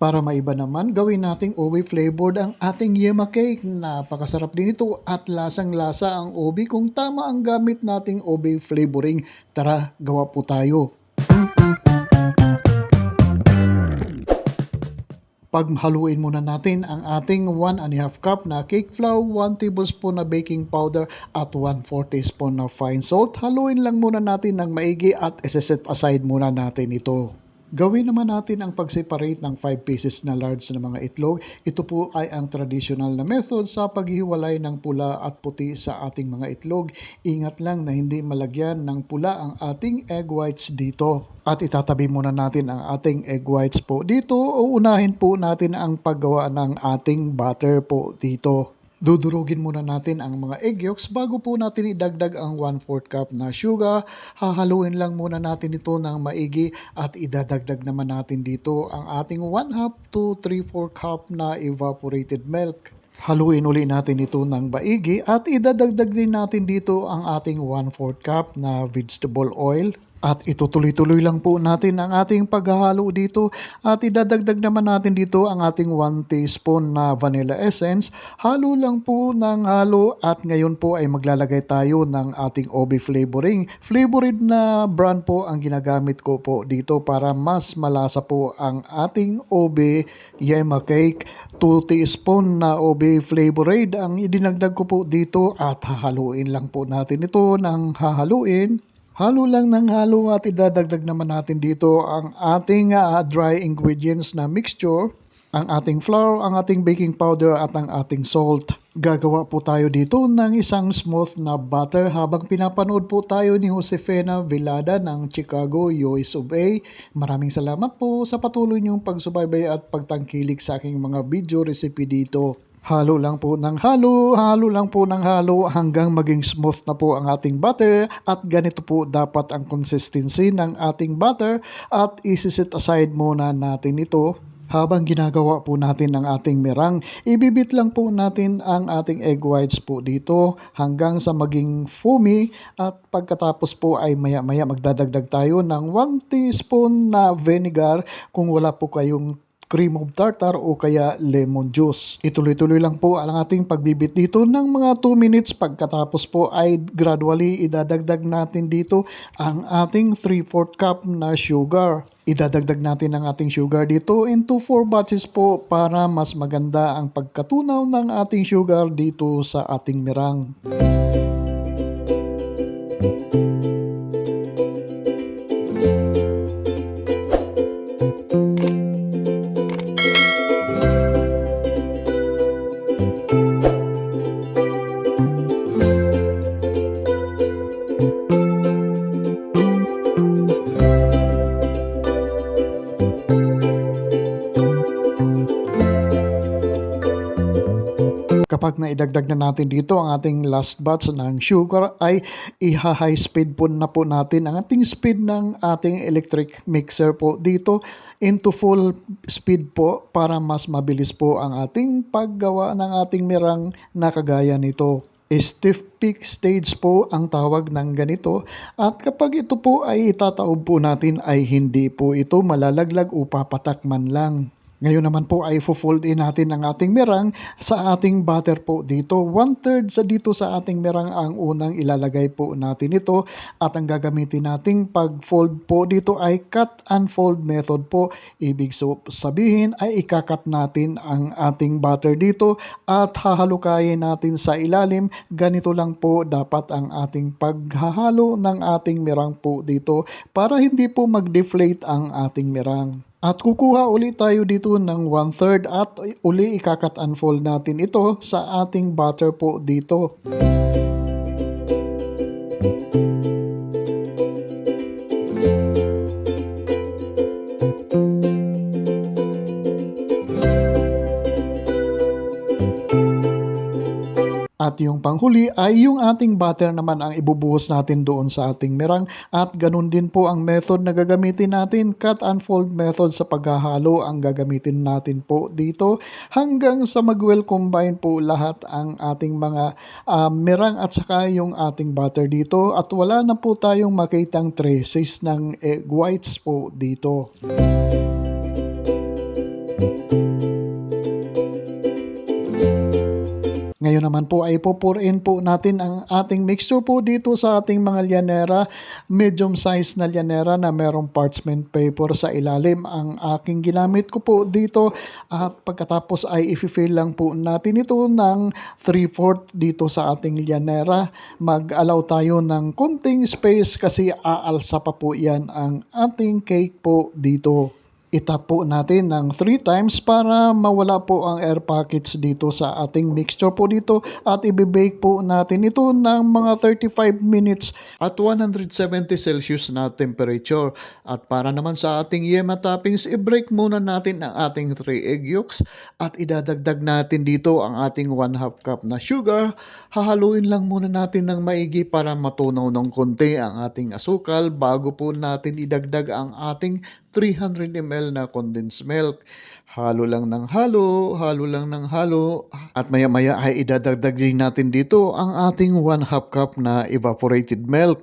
Para maiba naman, gawin nating ube flavored ang ating yema cake. Napakasarap din ito at lasang-lasa ang ube kung tama ang gamit nating ube flavoring. Tara, gawa po tayo. Paghaluin muna natin ang ating 1½ cup na cake flour, 1 tablespoon na baking powder at 1/4 teaspoon na fine salt. Haluin lang muna natin ng maigi at iseset aside muna natin ito. Gawin naman natin ang pag-separate ng 5 pieces na large na mga itlog. Ito po ay ang traditional na method sa paghihiwalay ng pula at puti sa ating mga itlog. Ingat lang na hindi malagyan ng pula ang ating egg whites dito. At itatabi muna natin ang ating egg whites po dito o unahin po natin ang paggawa ng ating butter po dito. Dudurugin muna natin ang mga egg yolks bago po natin idagdag ang 1/4 cup na sugar. Hahaluin lang muna natin ito ng maigi at idadagdag naman natin dito ang ating 1/2 to 3/4 cup na evaporated milk. Haluin uli natin ito ng maigi at idadagdag din natin dito ang ating 1/4 cup na vegetable oil. At itutuloy-tuloy lang po natin ang ating paghahalo dito at idadagdag naman natin dito ang ating 1 teaspoon na vanilla essence. Halo lang po ng halo at ngayon po ay maglalagay tayo ng ating ube flavoring. Flavored na brand po ang ginagamit ko po dito para mas malasa po ang ating ube yema cake. 2 teaspoon na ube flavored ang idinagdag ko po dito at hahaluin lang po natin ito ng hahaluin. Halo lang ng halo at idadagdag naman natin dito ang ating dry ingredients na mixture, ang ating flour, ang ating baking powder at ang ating salt. Gagawa po tayo dito ng isang smooth na butter habang pinapanood po tayo ni Josefina Velada ng Chicago, USA. Maraming salamat po sa patuloy niyong pagsubaybay at pagtangkilik sa aking mga video recipe dito. Halo lang po ng halo lang po ng halo hanggang maging smooth na po ang ating butter at ganito po dapat ang consistency ng ating butter at isiset aside muna natin ito. Habang ginagawa po natin ang ating meringue, ibibit lang po natin ang ating egg whites po dito hanggang sa maging foamy at pagkatapos po ay maya-maya magdadagdag tayo ng 1 teaspoon na vinegar kung wala po kayong cream of tartar o kaya lemon juice. Ituloy-tuloy lang po ang ating pagbibit dito ng mga 2 minutes. Pagkatapos po ay gradually idadagdag natin dito ang ating 3/4 cup na sugar. Idadagdag natin ang ating sugar dito into 4 batches po para mas maganda ang pagkatunaw ng ating sugar dito sa ating meringue. Kapag naidagdag na natin dito ang ating last batch ng sugar ay high speed po na po natin ang ating speed ng ating electric mixer po dito into full speed po para mas mabilis po ang ating paggawa ng ating meringue na kagaya nito. Stiff peak stage po ang tawag ng ganito at kapag ito po ay itataob po natin ay hindi po ito malalaglag o papatak man lang. Ngayon naman po ay fold in natin ang ating meringue sa ating butter po dito. 1/3 sa dito sa ating meringue ang unang ilalagay po natin ito at ang gagamitin nating pag-fold po dito ay cut and fold method po. Ibig sabihin ay ikakat natin ang ating butter dito at hahalukayin natin sa ilalim. Ganito lang po dapat ang ating paghahalo ng ating meringue po dito para hindi po mag-deflate ang ating meringue. At kukuha ulit tayo dito ng 1/3 at uli ikakat unfold natin ito sa ating butter po dito. At yung panghuli ay yung ating butter naman ang ibubuhos natin doon sa ating meringue at ganun din po ang method na gagamitin natin, cut and fold method sa paghahalo ang gagamitin natin po dito hanggang sa mag-well combine po lahat ang ating mga meringue at saka yung ating butter dito at wala na po tayong makitang traces ng egg whites po dito. Ngayon naman po ay pour in po natin ang ating mixture po dito sa ating mga lyanera. Medium size na lyanera na merong parchment paper sa ilalim ang aking ginamit ko po dito. At pagkatapos ay i-fill lang po natin ito ng 3/4 dito sa ating lyanera. Mag-allow tayo ng konting space kasi aalsa pa po yan ang ating cake po dito. Itap po natin ng 3 times para mawala po ang air pockets dito sa ating mixture po dito at i-bake po natin ito ng mga 35 minutes at 170 Celsius na temperature. At para naman sa ating yema toppings, i-break muna natin ang ating 3 egg yolks at idadagdag natin dito ang ating 1/2 cup na sugar. Hahaluin lang muna natin ng maigi para matunaw ng konti ang ating asukal bago po natin idagdag ang ating 300 ml na condensed milk. Halo lang ng halo, halo lang ng halo. At maya-maya ay idadagdag din natin dito ang ating 1/2 cup na evaporated milk.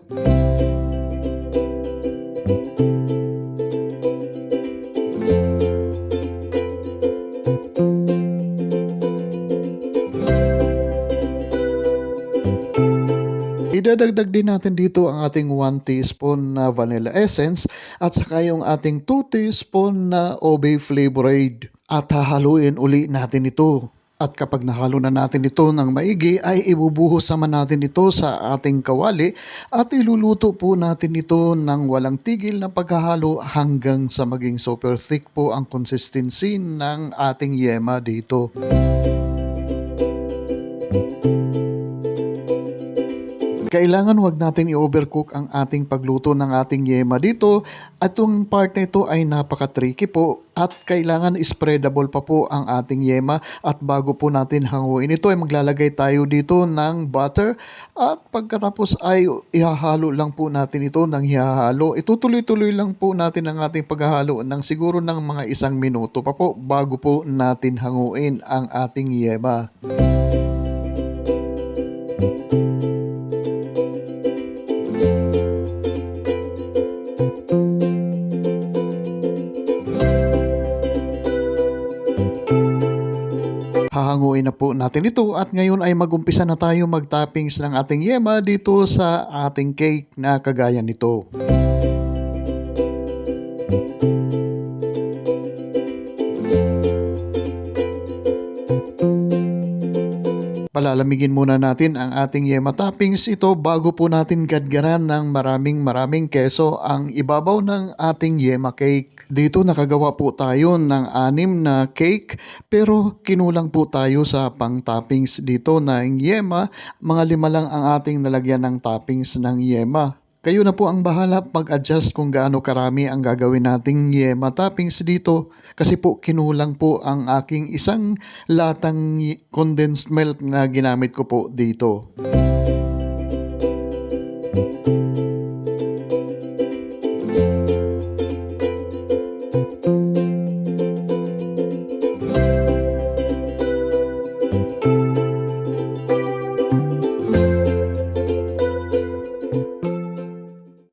Idadagdag din natin dito ang ating 1 teaspoon na vanilla essence at saka yung ating 2 teaspoon na ube flavored. At hahaluin uli natin ito. At kapag nahalo na natin ito ng maigi ay ibubuhos naman natin ito sa ating kawali at iluluto po natin ito ng walang tigil na paghahalo hanggang sa maging super thick po ang consistency ng ating yema dito. Kailangan wag natin i-overcook ang ating pagluto ng ating yema dito at yung part na ito ay napaka-tricky po at kailangan spreadable pa po ang ating yema at bago po natin hanguin ito ay maglalagay tayo dito ng butter at pagkatapos ay ihahalo lang po natin ito ng ihahalo. Itutuloy-tuloy lang po natin ang ating paghahalo ng siguro ng mga 1 minuto pa po bago po natin hanguin ang ating yema. Hahanguin na po natin ito at ngayon ay magumpisa na tayo mag-toppings ng ating yema dito sa ating cake na kagaya nito. Palalamigin muna natin ang ating yema toppings ito bago po natin gadgaran ng maraming keso ang ibabaw ng ating yema cake. Dito nakagawa po tayo ng 6 na cake pero kinulang po tayo sa pang toppings dito ng yema. Mga 5 lang ang ating nalagyan ng toppings ng yema. Kayo na po ang bahala mag-adjust kung gaano karami ang gagawin nating yema toppings dito kasi po kinulang po ang aking 1 latang condensed milk na ginamit ko po dito.